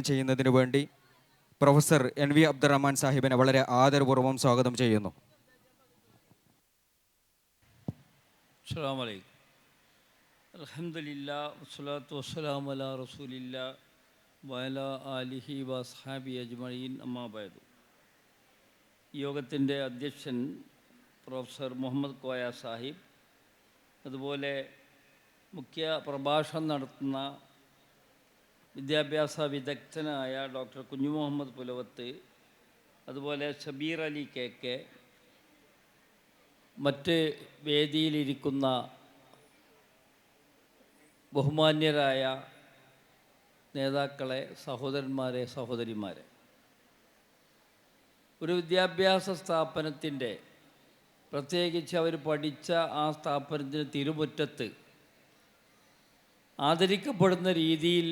ചെയ്യുന്നതിന് വേണ്ടി professor N V Abdurahman സാഹിബിനെ വളരെ ആദരപൂർവ്വം സ്വാഗതം ചെയ്യുന്നു. അസ്സലാമു അലൈക്കും. അൽഹംദുലില്ലാഹ് വസ്സലാത്തു വസ്സലാമു അലാ റസൂലില്ലാഹ് വഅലാ ആലിഹി വഅസ്ഹാബി അജ്മഈൻ അമ്മാ ബഅദു. യോഗത്തിൻ്റെ അധ്യക്ഷൻ പ്രൊഫസർ മുഹമ്മദ് കോയ സാഹിബ്, അതുപോലെ മുഖ്യ പ്രഭാഷണം നടത്തുന്ന വിദ്യാഭ്യാസ വിദഗ്ധനായ ഡോക്ടർ കുഞ്ഞു മുഹമ്മദ് പുലവത്ത്, അതുപോലെ ഷബീർ അലി കെ, മറ്റ് വേദിയിലിരിക്കുന്ന ബഹുമാന്യരായ നേതാക്കളെ, സഹോദരന്മാരെ, സഹോദരിമാരെ, ഒരു വിദ്യാഭ്യാസ സ്ഥാപനത്തിൻ്റെ, പ്രത്യേകിച്ച് അവർ പഠിച്ച ആ സ്ഥാപനത്തിൻ്റെ തിരുമുറ്റത്ത് ആദരിക്കപ്പെടുന്ന രീതിയിൽ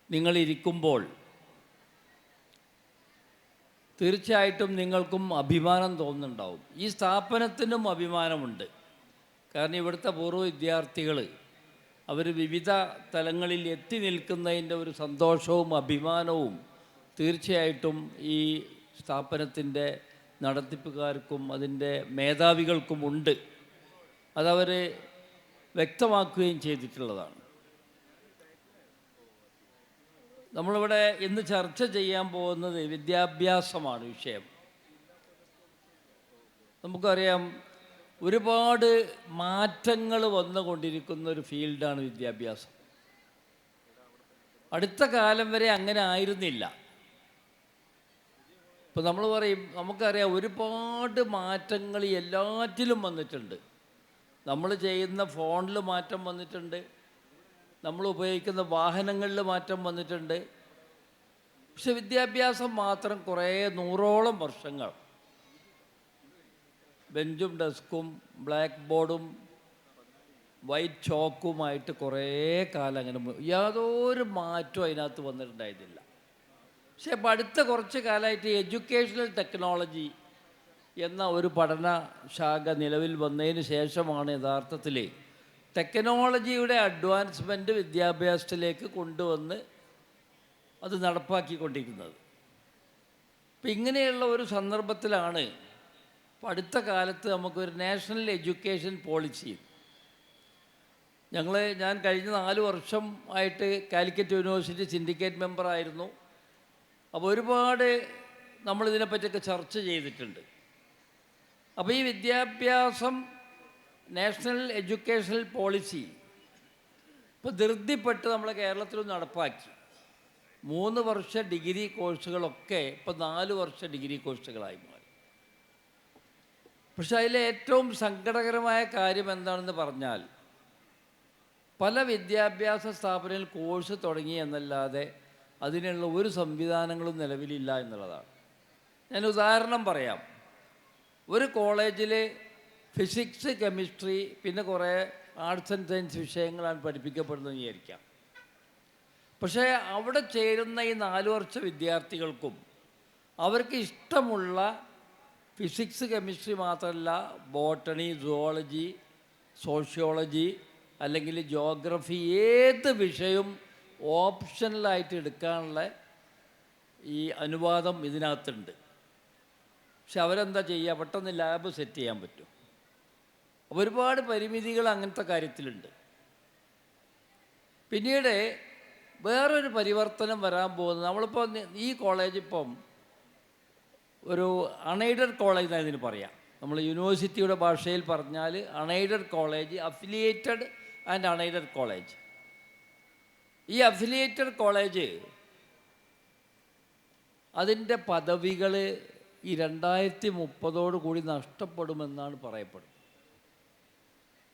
നിങ്ങളിരിക്കുമ്പോൾ തീർച്ചയായിട്ടും നിങ്ങൾക്കും അഭിമാനം തോന്നുന്നുണ്ടാവും. ഈ സ്ഥാപനത്തിനും അഭിമാനമുണ്ട്. കാരണം ഇവിടുത്തെ പൂർവ്വ വിദ്യാർത്ഥികൾ അവർ വിവിധ തലങ്ങളിൽ എത്തി നിൽക്കുന്നതിൻ്റെ ഒരു സന്തോഷവും അഭിമാനവും തീർച്ചയായിട്ടും ഈ സ്ഥാപനത്തിൻ്റെ നടത്തിപ്പുകാർക്കും അതിൻ്റെ മേധാവികൾക്കുമുണ്ട്. അതവർ വ്യക്തമാക്കുകയും ചെയ്തിട്ടുള്ളതാണ്. നമ്മളിവിടെ ഇന്ന് ചർച്ച ചെയ്യാൻ പോകുന്നത് വിദ്യാഭ്യാസമാണ് വിഷയം. നമുക്കറിയാം, ഒരുപാട് മാറ്റങ്ങൾ വന്നുകൊണ്ടിരിക്കുന്ന ഒരു ഫീൽഡാണ് വിദ്യാഭ്യാസം. അടുത്ത കാലം വരെ അങ്ങനെ ആയിരുന്നില്ല. ഇപ്പോൾ നമ്മൾ പറയും, നമുക്കറിയാം ഒരുപാട് മാറ്റങ്ങൾ എല്ലാറ്റിലും വന്നിട്ടുണ്ട്. നമ്മൾ ചെയ്യുന്ന ഫോണിൽ മാറ്റം വന്നിട്ടുണ്ട്, നമ്മൾ ഉപയോഗിക്കുന്ന വാഹനങ്ങളിൽ മാറ്റം വന്നിട്ടുണ്ട്. പക്ഷെ വിദ്യാഭ്യാസം മാത്രം കുറേ 100ഓളം വർഷങ്ങൾ ബെഞ്ചും ഡെസ്കും ബ്ലാക്ക് ബോർഡും വൈറ്റ് ചോക്കുമായിട്ട് കുറേ കാലം അങ്ങനെ യാതൊരു മാറ്റവും അതിനകത്ത് വന്നിട്ടുണ്ടായിരുന്നില്ല. പക്ഷേ ഇപ്പം അടുത്ത കുറച്ച് കാലമായിട്ട് എഡ്യൂക്കേഷണൽ ടെക്നോളജി എന്ന ഒരു പഠന ശാഖ നിലവിൽ വന്നതിന് ശേഷമാണ് യഥാർത്ഥത്തിൽ ടെക്നോളജിയുടെ അഡ്വാൻസ്മെൻറ്റ് വിദ്യാഭ്യാസത്തിലേക്ക് കൊണ്ടുവന്ന് അത് നടപ്പാക്കിക്കൊണ്ടിരിക്കുന്നത്. അപ്പം ഇങ്ങനെയുള്ള ഒരു സന്ദർഭത്തിലാണ് അടുത്ത കാലത്ത് നമുക്കൊരു നാഷണൽ എഡ്യൂക്കേഷൻ പോളിസി, ഞാൻ കഴിഞ്ഞ 4 വർഷം ആയിട്ട് കാലിക്കറ്റ് യൂണിവേഴ്സിറ്റി സിൻഡിക്കേറ്റ് മെമ്പറായിരുന്നു. അപ്പോൾ ഒരുപാട് നമ്മളിതിനെപ്പറ്റിയൊക്കെ ചർച്ച ചെയ്തിട്ടുണ്ട്. അപ്പോൾ ഈ വിദ്യാഭ്യാസം നാഷണൽ എഡ്യൂക്കേഷണൽ പോളിസി ഇപ്പോൾ ധൃതിപ്പെട്ട് നമ്മളെ കേരളത്തിൽ നടപ്പാക്കി. 3 വർഷ ഡിഗ്രി കോഴ്സുകളൊക്കെ ഇപ്പോൾ 4 വർഷ ഡിഗ്രി കോഴ്സുകളായി മാറി. പക്ഷെ അതിലെ ഏറ്റവും സങ്കടകരമായ കാര്യം എന്താണെന്ന് പറഞ്ഞാൽ, പല വിദ്യാഭ്യാസ സ്ഥാപനങ്ങളിൽ കോഴ്സ് തുടങ്ങി എന്നല്ലാതെ അതിനുള്ള ഒരു സംവിധാനങ്ങളും നിലവിലില്ല എന്നുള്ളതാണ്. ഞാൻ ഉദാഹരണം പറയാം. ഒരു കോളേജിൽ ഫിസിക്സ്, കെമിസ്ട്രി, പിന്നെ കുറേ ആർട്സ് ആൻഡ് സയൻസ് വിഷയങ്ങളാണ് പഠിപ്പിക്കപ്പെടുന്നതെന്ന് വിചാരിക്കാം. പക്ഷേ അവിടെ ചേരുന്ന ഈ 4 വർഷ വിദ്യാർത്ഥികൾക്കും അവർക്ക് ഇഷ്ടമുള്ള ഫിസിക്സ്, കെമിസ്ട്രി മാത്രമല്ല ബോട്ടണി, സുവോളജി, സോഷ്യോളജി അല്ലെങ്കിൽ ജോഗ്രഫി, ഏത് വിഷയവും ഓപ്ഷണലായിട്ട് എടുക്കാനുള്ള ഈ അനുവാദം ഇതിനകത്തുണ്ട്. പക്ഷെ അവരെന്താ ചെയ്യുക? പെട്ടെന്ന് ലാബ് സെറ്റ് ചെയ്യാൻ പറ്റും. അപ്പോൾ ഒരുപാട് പരിമിതികൾ അങ്ങനത്തെ കാര്യത്തിലുണ്ട്. പിന്നീട് വേറൊരു പരിവർത്തനം വരാൻ പോകുന്നത്, നമ്മളിപ്പോൾ ഈ കോളേജ് ഇപ്പം ഒരു അൺഎയ്ഡഡ് കോളേജ് എന്നാണ് ഇതിന് പറയാം. നമ്മൾ യൂണിവേഴ്സിറ്റിയുടെ ഭാഷയിൽ പറഞ്ഞാൽ unaided college, affiliated and unaided college. ഈ അഫിലിയേറ്റഡ് കോളേജ് അതിൻ്റെ പദവികൾ ഈ 2030 കൂടി നഷ്ടപ്പെടുമെന്നാണ് പറയപ്പെടുന്നത്.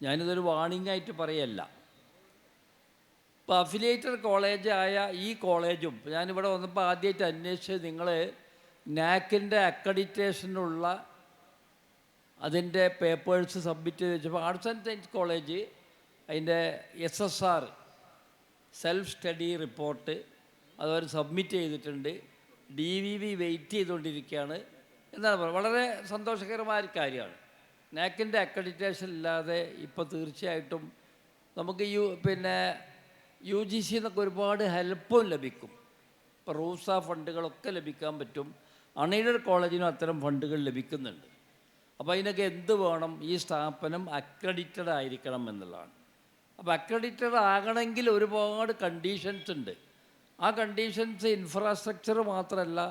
ഞാനിതൊരു വാണിംഗ് ആയിട്ട് പറയല്ല. ഇപ്പോൾ അഫിലിയേറ്റഡ് കോളേജായ ഈ കോളേജും ഞാനിവിടെ വന്നപ്പോൾ ആദ്യമായിട്ട് അന്വേഷിച്ചത്, നിങ്ങൾ നാക്കിൻ്റെ അക്രഡിറ്റേഷനുള്ള അതിൻ്റെ പേപ്പേഴ്സ് സബ്മിറ്റ് ചെയ്ത് വെച്ചപ്പോൾ ആർട്സ് ആൻഡ് സയൻസ് കോളേജ് അതിൻ്റെ SSR സെൽഫ് സ്റ്റഡി റിപ്പോർട്ട് അതവർ സബ്മിറ്റ് ചെയ്തിട്ടുണ്ട്. DVV വെയിറ്റ് ചെയ്തുകൊണ്ടിരിക്കുകയാണ് എന്നാണ് പറയുന്നത്. വളരെ സന്തോഷകരമായ ഒരു കാര്യമാണ്. നാക്കിൻ്റെ അക്രഡിറ്റേഷൻ ഇല്ലാതെ ഇപ്പോൾ തീർച്ചയായിട്ടും നമുക്ക് UGC എന്നൊക്കെ ഒരുപാട് ഹെൽപ്പും ലഭിക്കും. ഇപ്പോൾ റൂസ ഫണ്ടുകളൊക്കെ ലഭിക്കാൻ പറ്റും. അൺഎയ്ഡഡ് കോളേജിനും അത്തരം ഫണ്ടുകൾ ലഭിക്കുന്നുണ്ട്. അപ്പോൾ അതിനൊക്കെ എന്ത് വേണം? ഈ സ്ഥാപനം അക്രഡിറ്റഡ് ആയിരിക്കണം എന്നുള്ളതാണ്. അപ്പോൾ അക്രഡിറ്റഡ് ആകണമെങ്കിൽ ഒരുപാട് കണ്ടീഷൻസ് ഉണ്ട്. ആ കണ്ടീഷൻസ് ഇൻഫ്രാസ്ട്രക്ചർ മാത്രമല്ല,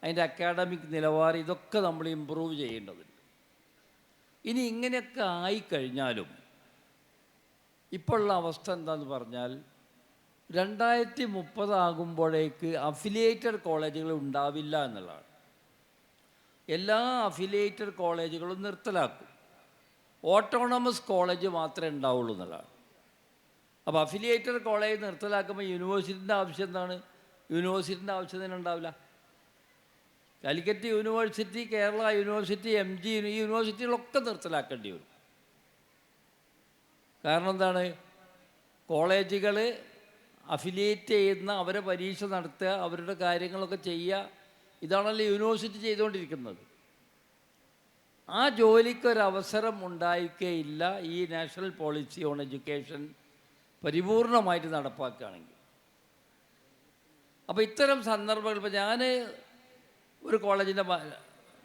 അതിൻ്റെ അക്കാഡമിക് നിലവാരം ഇതൊക്കെ നമ്മൾ ഇമ്പ്രൂവ് ചെയ്യേണ്ടതുണ്ട്. ഇനി ഇങ്ങനെയൊക്കെ ആയിക്കഴിഞ്ഞാലും ഇപ്പോഴുള്ള അവസ്ഥ എന്താണെന്ന് പറഞ്ഞാൽ 2030 ആകുമ്പോഴേക്ക് അഫിലിയേറ്റഡ് കോളേജുകൾ ഉണ്ടാവില്ല എന്നുള്ളതാണ്. എല്ലാ അഫിലിയേറ്റഡ് കോളേജുകളും നിർത്തലാക്കും. ഓട്ടോണമസ് കോളേജ് മാത്രമേ ഉണ്ടാവുള്ളൂ എന്നുള്ളതാണ്. അപ്പോൾ അഫിലിയേറ്റഡ് കോളേജ് നിർത്തലാക്കുമ്പോൾ യൂണിവേഴ്സിറ്റിൻ്റെ ആവശ്യം എന്താണ്? യൂണിവേഴ്സിറ്റിൻ്റെ ആവശ്യം തന്നെ ഉണ്ടാവില്ല. Calicut university, Kerala university, MG ഈ യൂണിവേഴ്സിറ്റികളൊക്കെ നിർത്തലാക്കേണ്ടി വരും. കാരണം എന്താണ്? കോളേജുകൾ അഫിലിയേറ്റ് ചെയ്യുന്ന, അവരെ പരീക്ഷ നടത്തുക, അവരുടെ കാര്യങ്ങളൊക്കെ ചെയ്യുക, ഇതാണല്ലോ യൂണിവേഴ്സിറ്റി ചെയ്തുകൊണ്ടിരിക്കുന്നത്. ആ ജോലിക്കൊരവസരം ഉണ്ടായിരിക്കുകയില്ല ഈ നാഷണൽ പോളിസി ഓൺ എഡ്യൂക്കേഷൻ പരിപൂർണമായിട്ട് നടപ്പാക്കുകയാണെങ്കിൽ. അപ്പോൾ ഇത്തരം സന്ദർഭങ്ങൾ, ഇപ്പോൾ ഞാൻ ഒരു കോളേജിൻ്റെ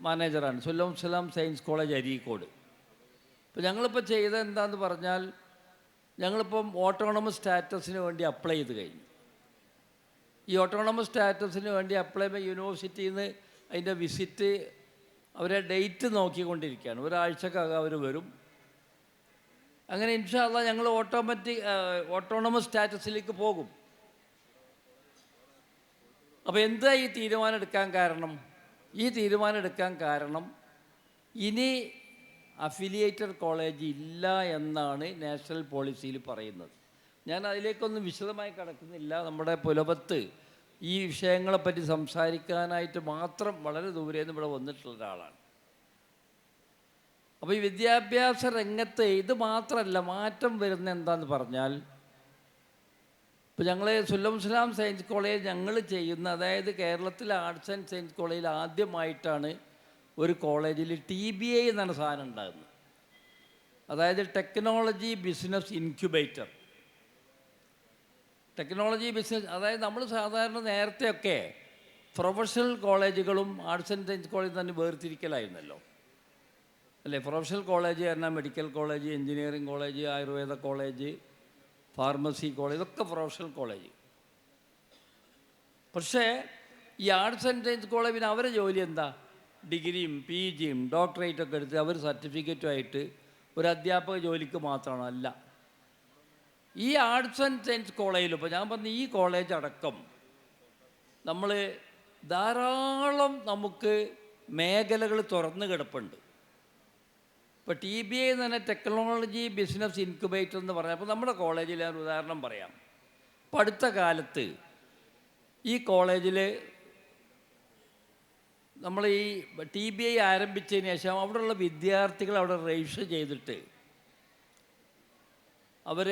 മാനേജറാണ്, സുല്ലം സലാം സയൻസ് കോളേജ് അരീക്കോട്. ഇപ്പോൾ ഞങ്ങളിപ്പോൾ ചെയ്തത് എന്താണെന്ന് പറഞ്ഞാൽ, ഞങ്ങളിപ്പം ഓട്ടോണമസ് സ്റ്റാറ്റസിന് വേണ്ടി അപ്ലൈ ചെയ്ത് കഴിഞ്ഞു. ഈ ഓട്ടോണമസ് സ്റ്റാറ്റസിന് വേണ്ടി അപ്ലൈ ചെയ്യുമ്പോൾ യൂണിവേഴ്സിറ്റിയിൽ നിന്ന് അതിൻ്റെ വിസിറ്റ്, അവരെ ഡേറ്റ് നോക്കിക്കൊണ്ടിരിക്കുകയാണ്. ഒരാഴ്ചക്കകം അവർ വരും. അങ്ങനെ ഇൻഷാ അല്ലാഹ് ഞങ്ങൾ ഓട്ടോണമസ് സ്റ്റാറ്റസിലേക്ക് പോകും. അപ്പോൾ എന്താ ഈ തീരുമാനം എടുക്കാൻ കാരണം? ഈ തീരുമാനം എടുക്കാൻ കാരണം ഇനി അഫിലിയേറ്റഡ് കോളേജ് ഇല്ല എന്നാണ് നാഷണൽ പോളിസിയിൽ പറയുന്നത്. ഞാൻ അതിലേക്കൊന്നും വിശദമായി കടക്കുന്നില്ല. നമ്മുടെ പുലപത്ത് ഈ വിഷയങ്ങളെപ്പറ്റി സംസാരിക്കാനായിട്ട് മാത്രം വളരെ ദൂരെ നിന്ന് ഇവിടെ വന്നിട്ടുള്ള ഒരാളാണ്. അപ്പോൾ ഈ വിദ്യാഭ്യാസ രംഗത്ത് ഇത് മാത്രമല്ല, മാറ്റം വരുന്ന എന്താണെന്ന് പറഞ്ഞാൽ, ഇപ്പോൾ ഞങ്ങൾ സുല്ലം സലാം സയൻസ് കോളേജ് ഞങ്ങൾ ചെയ്യുന്ന, അതായത് കേരളത്തിലെ ആർട്സ് ആൻഡ് സയൻസ് കോളേജിൽ ആദ്യമായിട്ടാണ് ഒരു കോളേജിൽ TBI എന്നാണ് സാധനം ഉണ്ടാകുന്നത്. അതായത് technology business incubator. Technology business, അതായത് നമ്മൾ സാധാരണ നേരത്തെയൊക്കെ പ്രൊഫഷണൽ കോളേജുകളും ആർട്സ് ആൻഡ് സയൻസ് കോളേജും തന്നെ വേർതിരിക്കലായിരുന്നല്ലോ, അല്ലേ? പ്രൊഫഷണൽ കോളേജ് പറഞ്ഞാൽ medical college, engineering college, Ayurveda college, pharmacy college, ഇതൊക്കെ പ്രൊഫഷണൽ കോളേജ്. പക്ഷേ ഈ ആർട്സ് ആൻഡ് സയൻസ് കോളേജിന് അവരെ ജോലി എന്താ? ഡിഗ്രിയും PGയും ഡോക്ടറേറ്റൊക്കെ എടുത്ത് അവർ സർട്ടിഫിക്കറ്റുമായിട്ട് ഒരു അധ്യാപക ജോലിക്ക് മാത്രമാണ്. അല്ല, ഈ ആർട്സ് ആൻഡ് സയൻസ് കോളേജിൽ ഇപ്പോൾ ഞാൻ പറഞ്ഞ ഈ കോളേജ് അടക്കം നമ്മൾ ധാരാളം നമുക്ക് മേഖലകൾ തുറന്നു കിടപ്പുണ്ട്. ഇപ്പോൾ TBI എന്ന് പറഞ്ഞാൽ ടെക്നോളജി ബിസിനസ് ഇൻക്യുബേറ്റർ എന്ന് പറഞ്ഞാൽ, അപ്പോൾ നമ്മുടെ കോളേജിൽ ഞാൻ ഉദാഹരണം പറയാം. ഇപ്പോൾ അടുത്ത കാലത്ത് ഈ കോളേജിൽ നമ്മൾ ഈ TBI ആരംഭിച്ചതിന് ശേഷം അവിടെയുള്ള വിദ്യാർത്ഥികൾ അവിടെ രജിസ്റ്റർ ചെയ്തിട്ട് അവർ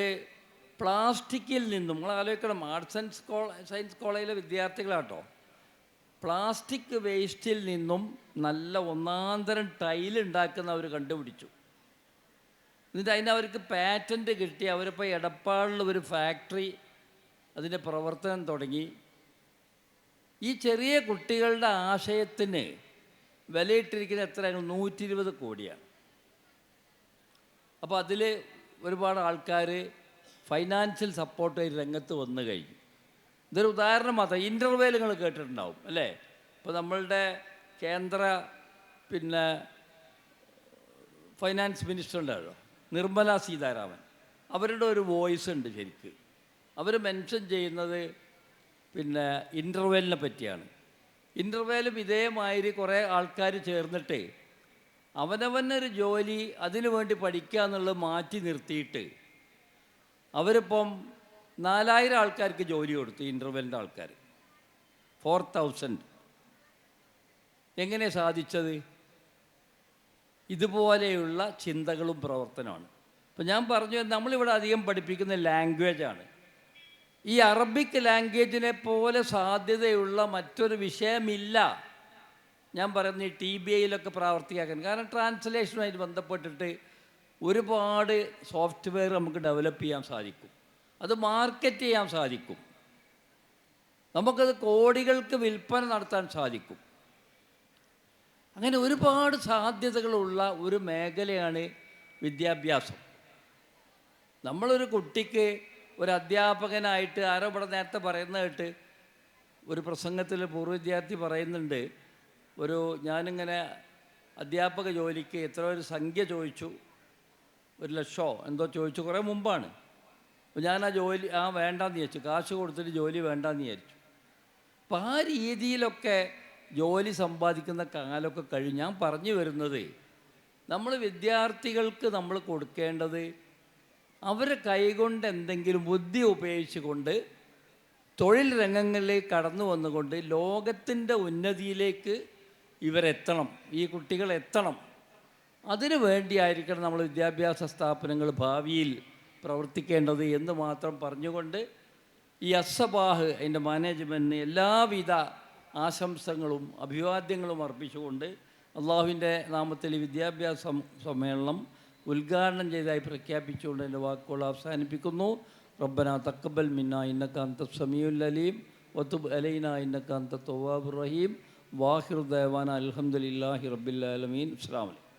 പ്ലാസ്റ്റിക്കിൽ നിന്നും, നിങ്ങൾ ആലോചിക്കണം, ആർട്സ് ആൻഡ് സയൻസ് കോളേജിലെ വിദ്യാർത്ഥികളാട്ടോ, പ്ലാസ്റ്റിക് വേസ്റ്റിൽ നിന്നും നല്ല ഒന്നാന്തരം ടൈൽ ഉണ്ടാക്കുന്നവർ കണ്ടുപിടിച്ചു. എന്നിട്ട് അതിന് അവർക്ക് പാറ്റൻറ്റ് കിട്ടി. അവരിപ്പോൾ എടപ്പാളിൽ ഒരു ഫാക്ടറി അതിൻ്റെ പ്രവർത്തനം തുടങ്ങി. ഈ ചെറിയ കുട്ടികളുടെ ആശയത്തിന് വിലയിട്ടിരിക്കുന്ന എത്ര? 120 കോടിയാണ്. അപ്പോൾ അതിൽ ഒരുപാട് ആൾക്കാർ ഫൈനാൻഷ്യൽ സപ്പോർട്ട് രംഗത്ത് വന്നു കഴിഞ്ഞു. ഇതൊരു ഉദാഹരണം മാത്രം. ഇൻ്റർവെൽ നിങ്ങൾ കേട്ടിട്ടുണ്ടാവും, അല്ലേ? ഇപ്പോൾ നമ്മളുടെ കേന്ദ്ര ഫൈനാൻസ് മിനിസ്റ്റർ ഉണ്ടല്ലോ, നിർമ്മല സീതാരാമൻ, അവരുടെ ഒരു വോയിസ് ഉണ്ട് ശരിക്ക്. അവർ മെൻഷൻ ചെയ്യുന്നത് ഇൻ്റർവെല്ലിനെ പറ്റിയാണ്. ഇൻ്റർവെല്ലും ഇതേമാതിരി കുറേ ആൾക്കാർ ചേർന്നിട്ട് അവനവനൊരു ജോലി അതിനു വേണ്ടി പഠിക്കുക എന്നുള്ളത് മാറ്റി നിർത്തിയിട്ട് അവരിപ്പം 4000 ആൾക്കാർക്ക് ജോലി കൊടുത്തു. ഇൻ്റർവെല്ലിൻ്റെ ആൾക്കാർ 4000. എങ്ങനെ സാധിച്ചത്? ഇതുപോലെയുള്ള ചിന്തകളും പ്രവർത്തനമാണ്. ഇപ്പം ഞാൻ പറഞ്ഞു, നമ്മളിവിടെ അധികം പഠിപ്പിക്കുന്ന ലാംഗ്വേജാണ്. ഈ അറബിക് ലാംഗ്വേജിനെ പോലെ സാധ്യതയുള്ള മറ്റൊരു വിഷയമില്ല. ഞാൻ പറയുന്നത് ഈ TBIയിലൊക്കെ പ്രാവർത്തികമാക്കാൻ. കാരണം ട്രാൻസ്ലേഷനുമായിട്ട് ബന്ധപ്പെട്ടിട്ട് ഒരുപാട് സോഫ്റ്റ്വെയർ നമുക്ക് ഡെവലപ്പ് ചെയ്യാൻ സാധിക്കും. അത് മാർക്കറ്റ് ചെയ്യാൻ സാധിക്കും. നമുക്കത് കോടികൾക്ക് വിൽപ്പന നടത്താൻ സാധിക്കും. അങ്ങനെ ഒരുപാട് സാധ്യതകളുള്ള ഒരു മേഖലയാണ് വിദ്യാഭ്യാസം. നമ്മളൊരു കുട്ടിക്ക് ഒരു അധ്യാപകനായിട്ട് ആരോ ഇവിടെ നേരത്തെ പറയുന്നതായിട്ട് ഒരു പ്രസംഗത്തിൽ പൂർവ്വ വിദ്യാർത്ഥി പറയുന്നുണ്ട്, ഞാനിങ്ങനെ അധ്യാപക ജോലിക്ക് എത്ര ഒരു സംഖ്യ ചോദിച്ചു, 1,00,000 എന്തോ ചോദിച്ചു, കുറേ മുമ്പാണ്. അപ്പോൾ ഞാൻ ആ ജോലി വേണ്ടാന്ന് വിചാരിച്ചു, കാശ് കൊടുത്തിട്ട് ജോലി വേണ്ടാന്ന് വിചാരിച്ചു. അപ്പം ആ രീതിയിലൊക്കെ ജോലി സമ്പാദിക്കുന്ന കാലമൊക്കെ കഴിഞ്ഞ് ഞാൻ പറഞ്ഞു വരുന്നത്, നമ്മൾ വിദ്യാർത്ഥികൾക്ക് നമ്മൾ കൊടുക്കേണ്ടത് അവരെ കൈകൊണ്ട് എന്തെങ്കിലും ബുദ്ധി ഉപയോഗിച്ചുകൊണ്ട് തൊഴിൽ രംഗങ്ങളിലേക്ക് കടന്നു വന്നുകൊണ്ട് ലോകത്തിൻ്റെ ഉന്നതിയിലേക്ക് ഇവരെത്തണം, ഈ കുട്ടികൾ എത്തണം. അതിനു വേണ്ടിയായിരിക്കണം നമ്മൾ വിദ്യാഭ്യാസ സ്ഥാപനങ്ങൾ ഭാവിയിൽ പ്രവർത്തിക്കേണ്ടത് എന്ന് മാത്രം പറഞ്ഞുകൊണ്ട് ഈ അസ്സബാഹ് അതിൻ്റെ മാനേജ്മെൻറ്റിന് എല്ലാവിധ ആശംസകളും അഭിവാദ്യങ്ങളും അർപ്പിച്ചുകൊണ്ട് അള്ളാഹുവിൻ്റെ നാമത്തിൽ വിദ്യാഭ്യാസ സമ്മേളനം ഉദ്ഘാടനം ചെയ്തതായി പ്രഖ്യാപിച്ചുകൊണ്ട് എൻ്റെ വാക്കുകൾ അവസാനിപ്പിക്കുന്നു. റബ്ബനാ തഖബ്ബൽ മിന്നാ ഇന്നക അൻത സമീഉൽ അലീം വതുബ് അലൈനാ ഇന്നക അൻത തവ്വാബുർ റഹീം. വാഹിറു ദഅവാനാ അൽഹംദുലില്ലാഹി റബ്ബിൽ ആലമീൻ. അസ്സലാമു അലൈക്കും.